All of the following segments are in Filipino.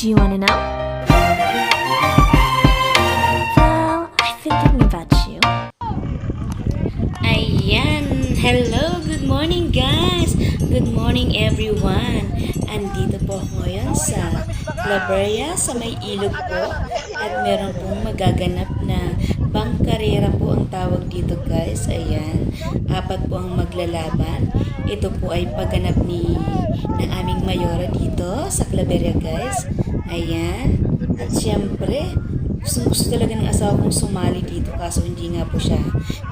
Do you want to know? Well, I've been thinking about you. Ayan! Hello! Good morning guys! Good morning everyone! Andito po ako ngayon sa Claveria sa may ilog po at meron pong magaganap na bangkarera po ang tawag dito guys. Ayan, apat po ang maglalaban. Ito po ay pagganap ng aming mayora dito sa Claveria guys. Ayan, at syempre gusto talaga ng asawa kong sumali dito kaso hindi nga po siya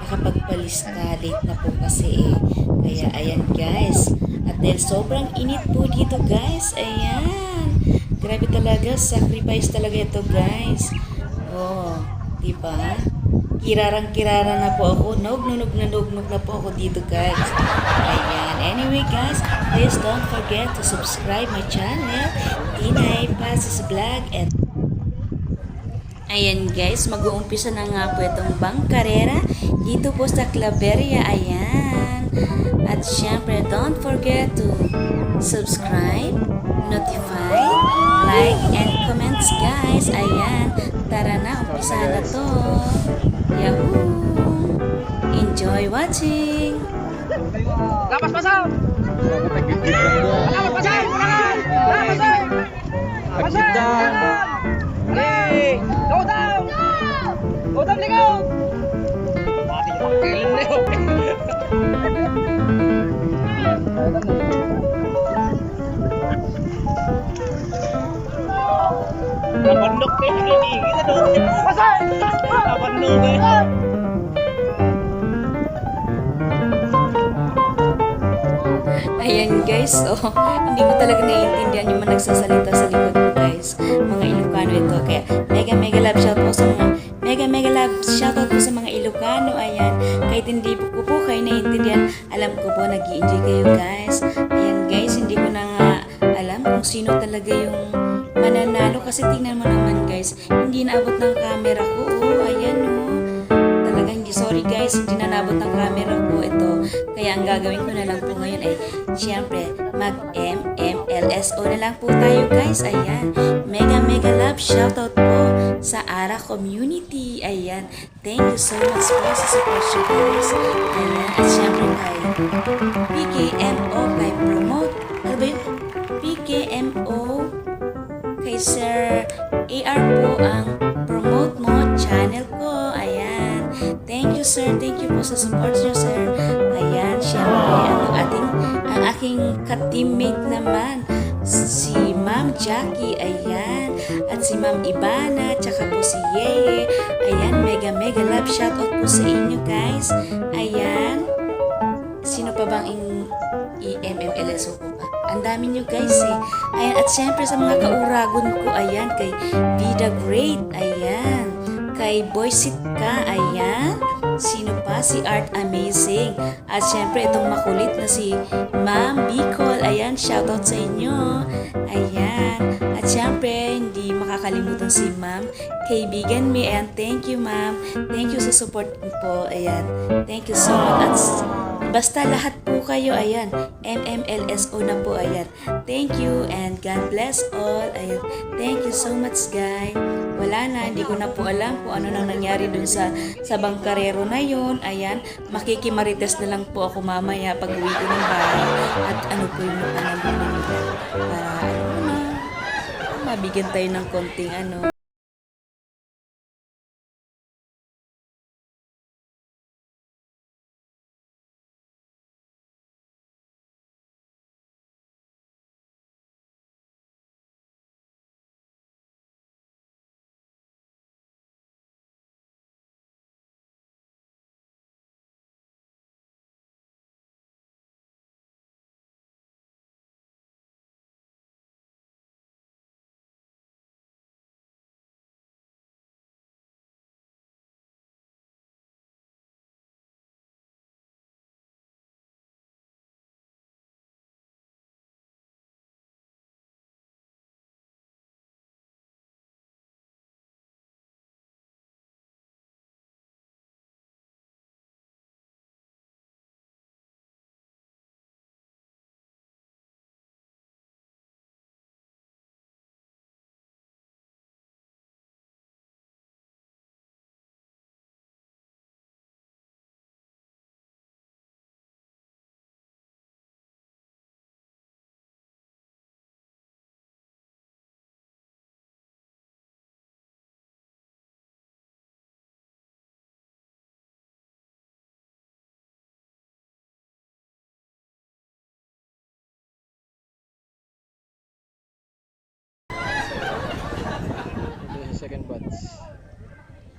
nakapagpalista, late na po kasi kaya ayan guys, at dahil sobrang init po dito guys, ayan, grabe talaga, sacrifice talaga ito guys. Oh, diba? Kirarang-kirara na po ako, nugnunog na po ako dito guys. Ayan, anyway guys, please don't forget to subscribe my channel, Tinay Pasis Vlog, and ayan guys, mag-uumpisa na nga po itong bangkarera dito po sa Claveria. Ayan. At syempre, don't forget to subscribe, notify, like, and comments guys. Ayan. Tara na, umpisa na to. Yahoo! Enjoy watching! Lapas pasang! Lapas pasang! Lapas pasang! Pasang! Hey! Go down! Go down, ligaw! Mati yung kailan na yun. Napandok kayo kinigil na doon. Pasang! Napandok kayo. Ayan guys, oh, hindi ko talaga naiintindihan yung mga nagsasalita sa likod ko guys. Mga Ilocano ito. Kaya mega love shoutout po sa mga love shoutout po sa mga Ilocano. Ayan, kahit hindi ko po kayo naiintindihan, alam ko po nag-i-enjoy kayo guys. Ayan guys, hindi ko na nga alam kung sino talaga yung mananalo kasi tingnan mo naman guys, hindi naabot ng camera ko. Oh, ayan oh. Sorry guys, hindi na nabot ng camera ko ito. Kaya ang gagawin ko na lang po ngayon ay syempre mag-MMLSO na lang po tayo guys. Ayan, mega love shoutout po sa ARA community. Ayan, thank you so much po sa support nyo guys. Ayan, at syempre kay PKMO, kay Promote, ano ba yun? PKMO, kay Sir AR po ang Promote Mo channel ko. Ayan, thank you sir, thank you po sa support nyo sir. Ayan, syempre ang aking ka-teammate naman si Ma'am Jackie, ayan, at si Ma'am Ibana, tsaka po si Yeye. Ayan, mega love shoutout po sa inyo guys. Ayan, sino pa bang i-MMLSO ko ba? Ang dami nyo guys eh. Ayan, at syempre sa mga kauragon ko, ayan, kay Vida Great, ayan, kay Boysit ka, ayan, sino pa? Si Art Amazing, at syempre itong makulit na si Ma'am Bicol, ayan, shoutout sa inyo. Ayan, at syempre hindi makakalimutan si Ma'am Kaibigan Me, and thank you ma'am, thank you sa support po. Ayan, thank you so much. Basta lahat po kayo, ayan, MMLSO na po, ayan. Thank you and God bless all. Ayan, thank you so much guys. Wala na, hindi ko na po alam kung ano nang nangyari dun sa bangkarero na yun. Ayan, makikimarites na lang po ako mamaya pag uwi ko ng bahay. At ano po yung napanalin nila para ano na, mabigyan tayo ng konting ano.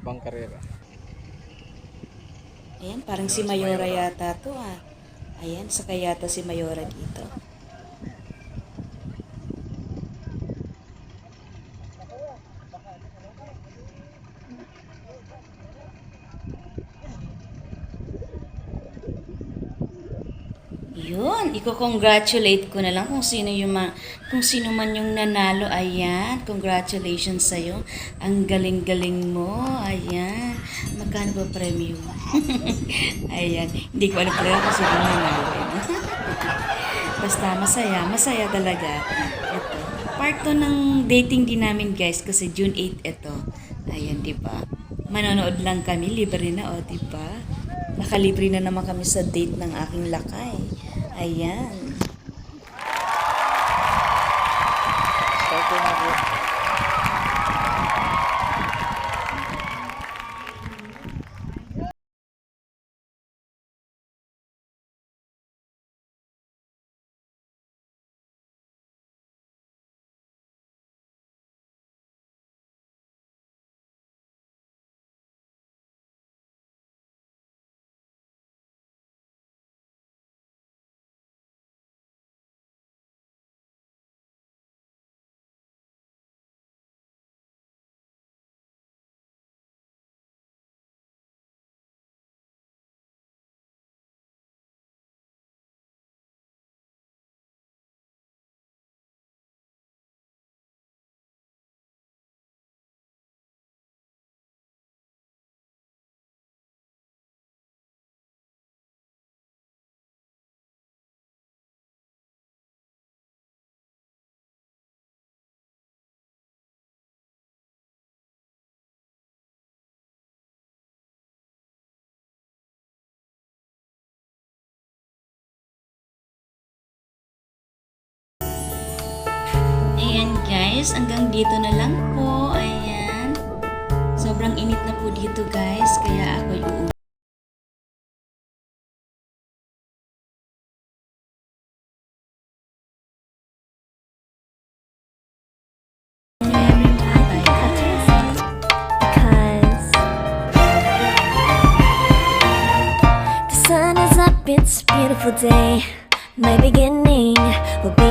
Pang karera. Ayan, parang si Mayora yata to ah. Ayan, saka yata si Mayora dito. Yun, iko-congratulate ko na lang kung sino kung sino man yung nanalo. Ayan, congratulations sa iyo. Ang galing-galing mo. Ayan. Magkano ba premyo? Ayan, hindi ko alam pala kung sino nanalo. Basta masaya, masaya talaga. Ito. Part to ng dating din namin guys kasi June 8 ito. Ayan, di ba? Manonood lang kami, libre na di ba? Nakalibre na naman kami sa date ng aking lakay. Ayan. Start ko na po. Ayan guys, hanggang dito na lang po. Ayan. Sobrang init na po dito guys, kaya ako'y uuwi. Because the sun is up, it's a beautiful day. My beginning will be